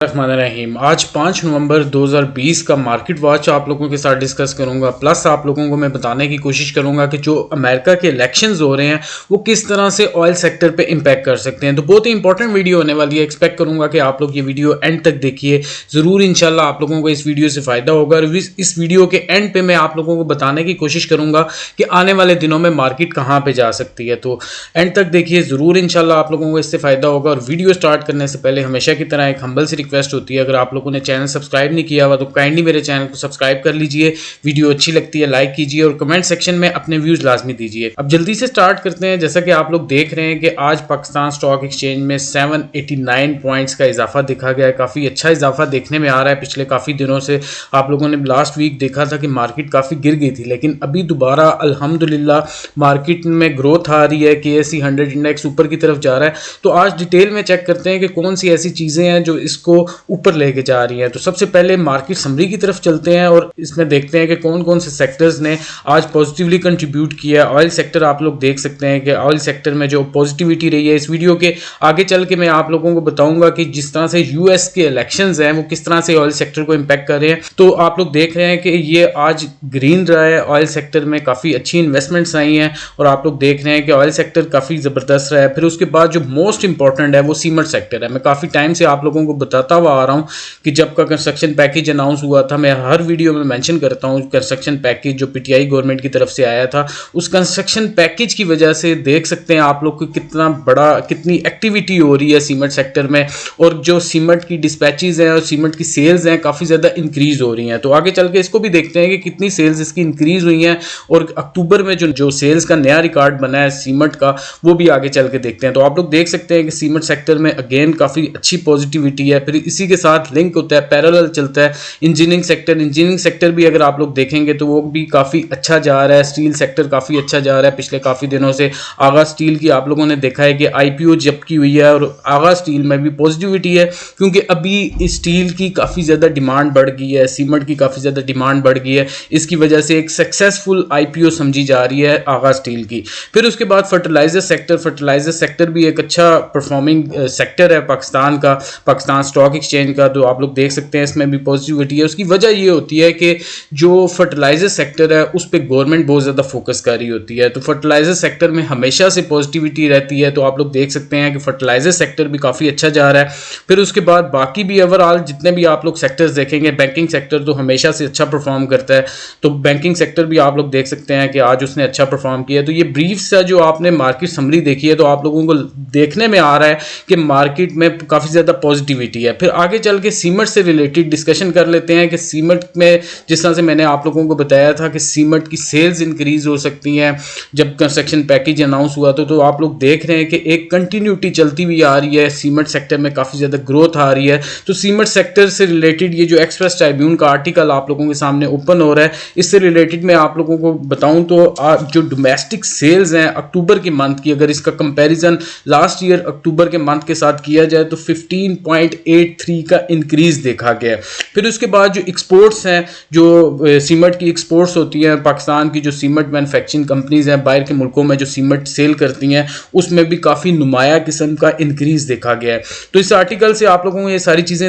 रहीम। आज 5 नवंबर 2020 का market watch आप लोगों के साथ डिस्कस करूंगा, प्लस आप लोगों को मैं बताने की कोशिश करूंगा कि जो अमेरिका के इलेक्शंस हो रहे हैं वो किस तरह से ऑयल सेक्टर पे इम्पैक्ट कर सकते हैं। तो बहुत ही इंपॉर्टेंट वीडियो होने वाली है। एक्सपेक्ट करूंगा कि आप लोग ये वीडियो एंड तक देखिए, ज़रूर इंशाल्लाह आप लोगों को इस वीडियो से फ़ायदा होगा। और इस वीडियो के एंड पे मैं आप लोगों को बताने की कोशिश करूंगा कि आने वाले दिनों में मार्केट कहाँ पर जा सकती है। तो एंड तक देखिए, ज़रूर इंशाल्लाह आप लोगों को इससे फ़ायदा होगा। और वीडियो स्टार्ट करने से पहले हमेशा की तरह एक हम्बल सी रिक्वेस्ट होती है, अगर आप लोगों ने चैनल सब्सक्राइब नहीं किया हुआ तो काइंडली मेरे चैनल को सब्सक्राइब कर लीजिए। वीडियो अच्छी लगती है लाइक कीजिए और कमेंट सेक्शन में अपने व्यूज लाजमी दीजिए। अब जल्दी से स्टार्ट करते हैं। जैसा कि आप लोग देख रहे हैं कि आज पाकिस्तान स्टॉक एक्सचेंज में 789 पॉइंट्स का इजाफा देखा गया है। काफ़ी अच्छा इजाफा देखने में आ रहा है। पिछले काफ़ी दिनों से आप लोगों ने लास्ट वीक देखा था कि मार्केट काफ़ी गिर गई थी, लेकिन अभी दोबारा अल्हम्दुलिल्लाह मार्केट में ग्रोथ आ रही है। KSE 100 इंडेक्स ऊपर की तरफ जा रहा है। तो आज डिटेल में चेक करते हैं कि कौन सी ऐसी चीज़ें हैं जो इसको ऊपर लेके जा रही है। तो सबसे पहले मार्केट समरी की तरफ चलते हैं और इसमें देखते हैं कि कौन कौन से सेक्टर्स ने आज पॉजिटिवली कंट्रीब्यूट किया। ऑयल सेक्टर आप लोग देख सकते हैं कि ऑयल सेक्टर में जो पॉजिटिविटी रही है। इस वीडियो के आगे चल के मैं आप लोगों को बताऊंगा कि जिस तरह से US के इलेक्शंस हैं वो किस तरह से ऑयल सेक्टर को इम्पैक्ट कर रहे हैं। तो आप लोग देख रहे हैं कि ये आज ग्रीन रहा है। ऑयल सेक्टर में काफ़ी अच्छी इन्वेस्टमेंट्स आई हैं और आप लोग देख रहे हैं कि ऑयल सेक्टर काफ़ी ज़बरदस्त रहा है। फिर उसके बाद जो मोस्ट इंपॉर्टेंट है वो सीमेंट सेक्टर है। मैं काफ़ी टाइम से आप लोगों को बताता हुआ आ रहा हूँ कि जब का कंस्ट्रक्शन पैकेज अनाउंस हुआ था, मैं हर वीडियो में मेंशन करता हूँ कंस्ट्रक्शन पैकेज जो PTI गवर्नमेंट की तरफ से आया था, उस कंस्ट्रक्शन पैकेज की वजह से देख सकते हैं आप लोग को कितनी एक्टिविटी हो रही है सीमेंट सेक्टर में। और जो सीमेंट की डिस्पैचेज हैं और सीमेंट की सेल्स हैं काफ़ी ज़्यादा इंक्रीज हो रही हैं। तो आगे चल के इसको भी देखते हैं कि कितनी सेल्स इसकी इंक्रीज हुई हैं और अक्टूबर में जो सेल्स का नया रिकॉर्ड बना है सीमेंट का, वो भी आगे चल के देखते हैं। तो आप लोग देख सकते हैं कि सीमेंट सेक्टर में अगेन काफ़ी अच्छी पॉजिटिविटी है। फिर इसी के साथ लिंक होता है, पैरेलल चलता है इंजीनियरिंग सेक्टर भी अगर आप लोग देखेंगे तो वो भी काफ़ी अच्छा जा रहा है। स्टील सेक्टर काफ़ी अच्छा जा रहा है पिछले काफ़ी दिनों से। आगा स्टील की आप लोगों ने देखा है कि IPO जब की हुई है और आगा स्टील में भी पॉजिटिविटी है, क्योंकि अभी स्टील की काफ़ी ज़्यादा डिमांड बढ़ गई है, सीमेंट की काफ़ी ज़्यादा डिमांड बढ़ गई है। इसकी वजह से एक सक्सेसफुल IPO समझी जा रही है आगा स्टील की। फिर उसके बाद फर्टिलाइजर सेक्टर भी एक अच्छा परफॉर्मिंग सेक्टर है पाकिस्तान स्टॉक एक्सचेंज का। तो आप लोग देख सकते हैं इसमें भी पॉजिटिविटी है। उसकी वजह ये होती है कि जो फर्टिलाइजर सेक्टर है उस पर गवर्नमेंट बहुत ज़्यादा फोकस कर रही होती है। तो फर्टिलाइजर सेक्टर में हमेशा से पॉजिटिविटी रहती है। तो आप लोग देख सकते हैं कि फर्टिलाइजर सेक्टर भी काफ़ी अच्छा जा रहा है। फिर उसके बाद बाकी भी ओवरऑल जितने भी आप लोग सेक्टर्स देखेंगे, बैंकिंग सेक्टर तो हमेशा से अच्छा परफॉर्म करता है। तो बैंकिंग सेक्टर भी आप लोग देख सकते हैं कि आज उसने अच्छा परफॉर्म किया। तो ये ब्रीफ सा जो आपने मार्केट समरी देखी है, तो आप लोगों को देखने में आ रहा है कि मार्केट में काफ़ी ज़्यादा पॉजिटिविटी है। फिर आगे चल के सीमेंट से रिलेटेड डिस्कशन कर लेते हैं कि सीमेंट में जिस तरह से मैंने आप लोगों को बताया था कि सीमेंट की सेल्स इंक्रीज हो सकती हैं जब कंस्ट्रक्शन पैकेज अनाउंस हुआ तो आप लोग देख रहे हैं कि एक कंटिन्यूटी चलती हुई आ रही है। सीमेंट सेक्टर में काफ़ी ज़्यादा ग्रोथ आ रही है। तो सीमेंट सेक्टर से रिलेटेड ये जो एक्सप्रेस ट्रिब्यून का आर्टिकल आप लोगों के सामने ओपन हो रहा है, इससे रिलेटेड मैं आप लोगों को बताऊं तो जो डोमेस्टिक सेल्स हैं अक्टूबर के मंथ की, अगर इसका कंपैरिजन लास्ट ईयर अक्टूबर के मंथ के साथ किया जाए तो 15.83 का इंक्रीज देखा गया। फिर उसके बाद जो एक्सपोर्ट्स हैं, जो सीमेंट की एक्सपोर्ट्स होती हैं, पाकिस्तान की जो सीमेंट मैन्युफैक्चरिंग कंपनीज हैं बाहर के मुल्कों में जो सीमेंट सेल करती हैं, उसमें भी काफ़ी नुमाया किस्म का इंक्रीज देखा गया है। तो इस आर्टिकल से आप लोगों को ये सारी चीज़ें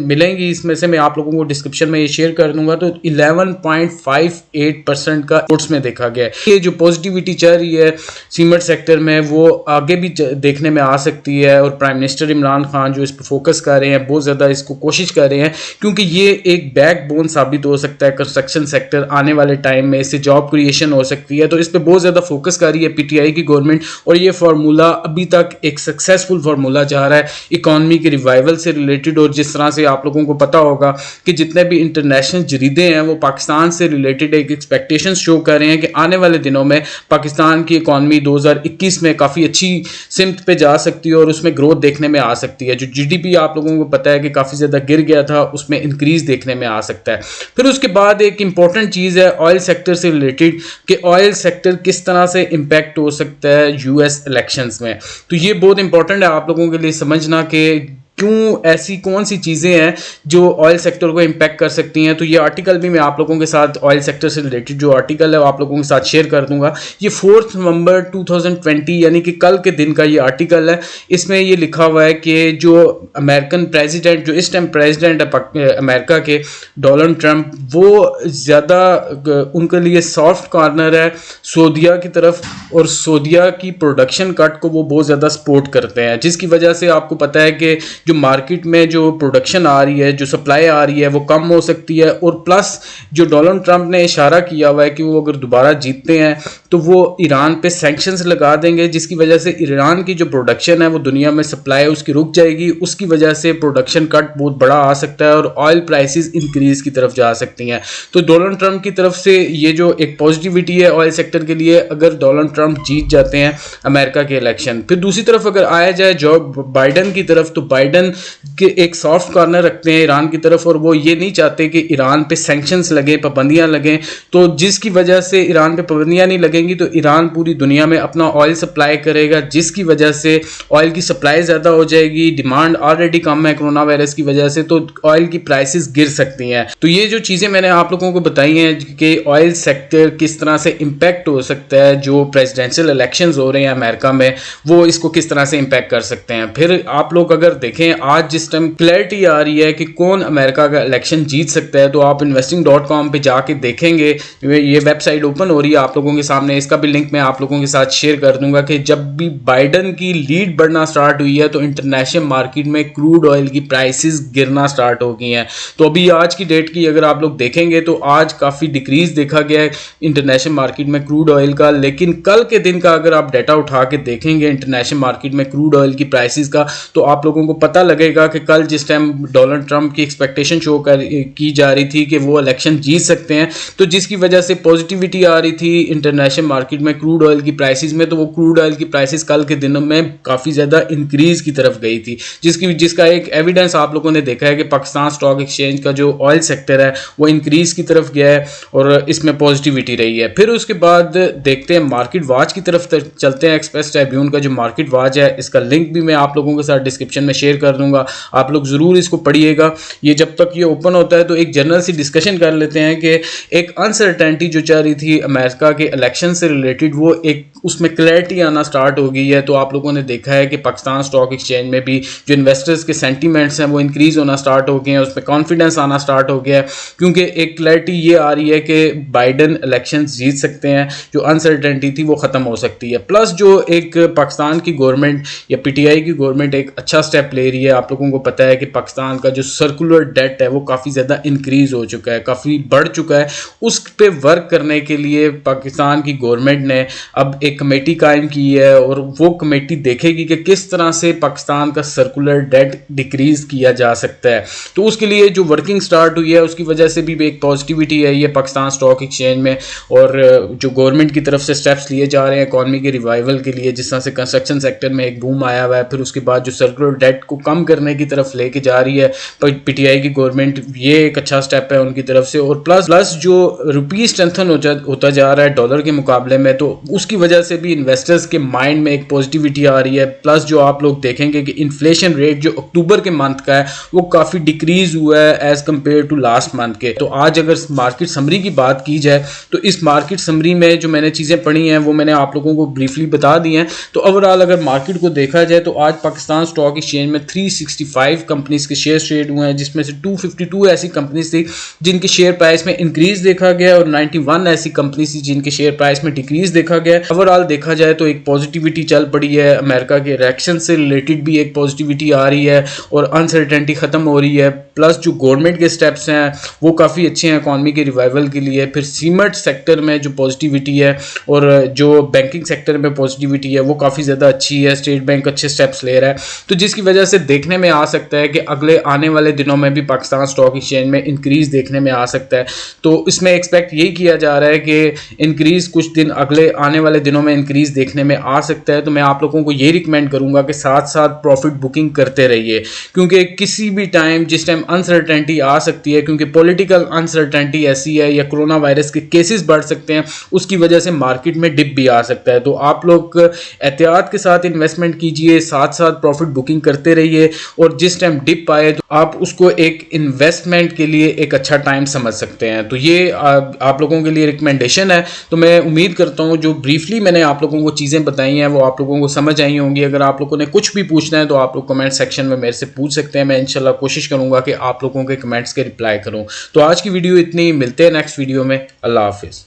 मिलेंगी। इसमें से मैं आप लोगों को डिस्क्रिप्शन में ये शेयर कर दूंगा। तो 11.58% का एक्सपोर्ट्स में देखा गया है। ये जो पॉजिटिविटी चल रही है सीमेंट सेक्टर में वो आगे भी देखने में आ सकती है। और प्राइम मिनिस्टर इमरान खान जो इस पर फोकस कर रहे हैं, बहुत ज़्यादा इसको कोशिश कर रहे हैं, क्योंकि ये एक बैकबोन साबित हो सकता है कंस्ट्रक्शन सेक्टर आने वाले टाइम में। इससे जॉब क्रिएशन हो सकती है। तो इस पर बहुत ज़्यादा फोकस कर रही है PTI की गवर्नमेंट। और ये फार्मूला अभी तक एक सक्सेसफुल फार्मूला जा रहा है इकॉनमी के रिवाइवल से रिलेटेड। और जिस तरह से आप लोगों को पता होगा कि जितने भी इंटरनेशनल जरीदे हैं वो पाकिस्तान से रिलेटेड एक एक्सपेक्टेशन शो कर रहे हैं कि आने वाले दिनों में पाकिस्तान की इकॉनमी 2021 में काफ़ी अच्छी सिमत पे जा सकती है और उसमें ग्रोथ देखने में आ सकती है। जो GDP आप लोगों को पता है कि काफ़ी ज़्यादा गिर गया था, उसमें इंक्रीज देखने में आ सकता है। फिर उसके बाद एक इंपॉर्टेंट चीज़ है ऑयल सेक्टर से रिलेटेड कि ऑयल सेक्टर किस तरह से इम्पैक्ट हो सकता है US इलेक्शंस में। तो ये बहुत इंपॉर्टेंट है आप लोगों के लिए समझना कि क्यों ऐसी कौन सी चीज़ें हैं जो ऑयल सेक्टर को इम्पैक्ट कर सकती हैं। तो ये आर्टिकल भी मैं आप लोगों के साथ ऑयल सेक्टर से रिलेटेड जो आर्टिकल है वो आप लोगों के साथ शेयर कर दूंगा। ये 4 नवंबर 2020 यानी कि कल के दिन का ये आर्टिकल है। इसमें ये लिखा हुआ है कि जो अमेरिकन प्रेसिडेंट, जो इस टाइम प्रेसिडेंट है अमेरिका के, डोनाल्ड ट्रंप, वो ज़्यादा उनके लिए सॉफ्ट कॉर्नर है सऊदीया की तरफ, और सऊदीया की प्रोडक्शन कट को वो बहुत ज़्यादा सपोर्ट करते हैं, जिसकी वजह से आपको पता है कि जो मार्केट में जो प्रोडक्शन आ रही है, जो सप्लाई आ रही है, वो कम हो सकती है। और प्लस जो डोनाल्ड ट्रंप ने इशारा किया हुआ है कि वो अगर दोबारा जीतते हैं तो वो ईरान पे सैंक्शंस लगा देंगे, जिसकी वजह से ईरान की जो प्रोडक्शन है वो दुनिया में सप्लाई उसकी रुक जाएगी। उसकी वजह से प्रोडक्शन कट बहुत बड़ा आ सकता है और ऑयल प्राइसेस इंक्रीज की तरफ जा सकती हैं। तो डोनाल्ड ट्रंप की तरफ से ये जो एक पॉजिटिविटी है ऑयल सेक्टर के लिए, अगर डोनाल्ड ट्रंप जीत जाते हैं अमेरिका के इलेक्शन। फिर दूसरी तरफ अगर आया जाए जो बाइडन की तरफ, तो बाइडन के एक सॉफ्ट कॉर्नर रखते हैं ईरान की तरफ, और वो ये नहीं चाहते कि ईरान पे सैंक्शंस लगे, पाबंदियां लगें। तो जिसकी वजह से ईरान पे पाबंदियां नहीं लगेंगी तो ईरान पूरी दुनिया में अपना ऑयल सप्लाई करेगा, जिसकी वजह से ऑयल की सप्लाई ज़्यादा हो जाएगी। डिमांड ऑलरेडी कम है कोरोना वायरस की वजह से, तो ऑयल की प्राइसेस गिर सकती हैं। तो ये जो चीज़ें मैंने आप लोगों को बताई हैं कि ऑयल सेक्टर किस तरह से इम्पैक्ट हो सकता है, जो प्रेसिडेंशियल इलेक्शंस हो रहे हैं अमेरिका में, वो इसको किस तरह से इम्पैक्ट कर सकते हैं। फिर आप लोग अगर देखें आज जिस टाइम क्लैरिटी आ रही है कि कौन अमेरिका का इलेक्शन जीत सकता है, तो आप investing.com पे जाके देखेंगे, ये वेबसाइट ओपन हो रही है आप लोगों के सामने, इसका भी लिंक मैं आप लोगों के साथ शेयर कर दूंगा कि जब भी बाइडन की लीड बढ़ना स्टार्ट हुई है तो इंटरनेशनल मार्केट में क्रूड ऑयल की प्राइसेस गिरना स्टार्ट हो गई हैं। तो अभी आज की डेट की अगर आप लोग देखेंगे तो आज काफ़ी डिक्रीज देखा गया है इंटरनेशनल मार्केट में क्रूड ऑयल का, लेकिन कल के दिन का अगर आप डाटा उठा के देखेंगे इंटरनेशनल मार्केट में क्रूड ऑयल की प्राइसेस का, तो आप लोगों को पता लगेगा कि कल जिस टाइम डोनाल्ड ट्रंप की एक्सपेक्टेशन शो की जा रही थी कि वो इलेक्शन जीत सकते हैं, तो जिसकी वजह से पॉजिटिविटी आ रही थी इंटरनेशनल मार्केट में क्रूड ऑयल की प्राइसेस में, तो वो क्रूड ऑयल की प्राइसेस कल के दिनों में काफ़ी ज़्यादा इंक्रीज की तरफ गई थी, जिसका एक एविडेंस आप लोगों ने देखा है कि पाकिस्तान स्टॉक एक्सचेंज का जो ऑयल सेक्टर है वो इंक्रीज की तरफ गया है और इसमें पॉजिटिविटी रही है। फिर उसके बाद देखते हैं मार्केट वॉच की तरफ चलते हैं। एक्सप्रेस ट्रिब्यून का जो मार्केट वॉच है, इसका लिंक भी मैं आप लोगों के साथ डिस्क्रिप्शन में शेयर कर दूंगा, आप लोग ज़रूर इसको पढ़िएगा। ये जब तक ये ओपन होता है तो एक जनरल सी डिस्कशन कर लेते हैं कि एक अनसर्टेनिटी जो चल रही थी अमेरिका के इलेक्शन से रिलेटेड, वो एक उसमें क्लैरिटी आना स्टार्ट हो गई है। तो आप लोगों ने देखा है कि पाकिस्तान स्टॉक एक्सचेंज में भी जो इन्वेस्टर्स के सेंटीमेंट्स हैं वो इंक्रीज होना स्टार्ट हो गए हैं, उसमें कॉन्फिडेंस आना स्टार्ट हो गया है, क्योंकि एक क्लैरिटी ये आ रही है कि बाइडन इलेक्शन जीत सकते हैं, जो अनसर्टेनिटी थी वो ख़त्म हो सकती है। प्लस जो एक पाकिस्तान की गवर्नमेंट या पीटीआई की गवर्नमेंट एक अच्छा स्टेप ले रही है। आप लोगों को पता है कि पाकिस्तान का जो सर्कुलर डेट है वो काफ़ी ज़्यादा इंक्रीज हो चुका है, काफ़ी बढ़ चुका है। उस पर वर्क करने के लिए पाकिस्तान की गवर्नमेंट ने अब एक कमेटी कायम की है और वो कमेटी देखेगी कि किस तरह से पाकिस्तान का सर्कुलर डेट डिक्रीज किया जा सकता है। तो उसके लिए जो वर्किंग स्टार्ट हुई है उसकी वजह से भी एक पॉजिटिविटी है ये पाकिस्तान स्टॉक एक्सचेंज में, और जो गवर्नमेंट की तरफ से स्टेप्स लिए जा रहे हैं इकॉनमी के रिवाइवल के लिए, जिस तरह से कंस्ट्रक्शन सेक्टर में एक बूम आया हुआ है, फिर उसके बाद जो सर्कुलर डेट को कम करने की तरफ लेके जा रही है पीटीआई की गवर्नमेंट, ये एक अच्छा स्टेप है उनकी तरफ से। और प्लस जो रुपी स्ट्रेंथन होता जा रहा है डॉलर के मुकाबले में, तो उसकी वजह से भी इन्वेस्टर्स के माइंड में एक पॉजिटिविटी आ रही है। प्लस जो आप लोग देखेंगे कि इन्फ्लेशन रेट जो अक्टूबर के मंथ का है वो काफ़ी डिक्रीज हुआ है as compared to last month के। तो आज अगर मार्केट समरी की बात की जाए तो इस मार्केट समरी में जो मैंने चीज़ें पढ़ी हैं वो मैंने आप लोगों को ब्रीफली बता दी हैं। तो ओवरऑल अगर मार्केट को देखा जाए तो आज पाकिस्तान स्टॉक एक्सचेंज में 365 कंपनीज के शेयर ट्रेड हुए हैं, जिसमें से 252 ऐसी कंपनीज थी जिनके शेयर प्राइस में इंक्रीज देखा गया और 91 ऐसी कंपनीज थी जिनके शेयर प्राइस में डिक्रीज देखा गया। ओवरऑल देखा जाए तो एक पॉजिटिविटी चल पड़ी है, अमेरिका के इलेक्शन से रिलेटेड भी एक पॉजिटिविटी आ रही है और अनसर्टेनिटी खत्म हो रही है। प्लस जो गवर्नमेंट के स्टेप्स हैं वो काफ़ी अच्छे हैं इकॉनमी के रिवाइवल के लिए। फिर सीमेंट सेक्टर में जो पॉजिटिविटी है और जो बैंकिंग सेक्टर में पॉजिटिविटी है वो काफ़ी ज़्यादा अच्छी है, स्टेट बैंक अच्छे स्टेप्स ले रहा है, तो जिसकी वजह से देखने में आ सकता है कि अगले आने वाले दिनों में भी पाकिस्तान स्टॉक एक्सचेंज में इंक्रीज देखने में आ सकता है। तो इसमें एक्सपेक्ट यही किया जा रहा है कि इंक्रीज कुछ दिन अगले आने वाले दिनों में इंक्रीज देखने में आ सकता है। तो मैं आप लोगों को ये रिकमेंड करूंगा कि साथ साथ प्रॉफिट बुकिंग करते रहिए, क्योंकि किसी भी टाइम जिस टाइम अनसर्टेनिटी आ सकती है, क्योंकि पॉलिटिकल अनसर्टेनिटी ऐसी है या कोरोना वायरस के केसेस बढ़ सकते हैं, उसकी वजह से मार्केट में डिप भी आ सकता है। तो आप लोग एहतियात के साथ इन्वेस्टमेंट कीजिए, साथ साथ प्रॉफिट बुकिंग करते रहिए, और जिस टाइम डिप आए तो आप उसको एक इन्वेस्टमेंट के लिए एक अच्छा टाइम समझ सकते हैं। तो ये आप लोगों के लिए रिकमेंडेशन है। तो मैं उम्मीद करता हूँ जो ब्रीफली मैंने आप लोगों को चीज़ें बताई हैं वो आप लोगों को समझ आई होंगी। अगर आप लोगों ने कुछ भी पूछना है तो आप लोग कमेंट सेक्शन में मेरे से पूछ सकते हैं। मैं इंशाल्लाह कोशिश करूंगा कि आप लोगों के कमेंट्स के रिप्लाई करूं। तो आज की वीडियो इतनी, मिलते हैं नेक्स्ट वीडियो में। अल्लाह हाफिज़।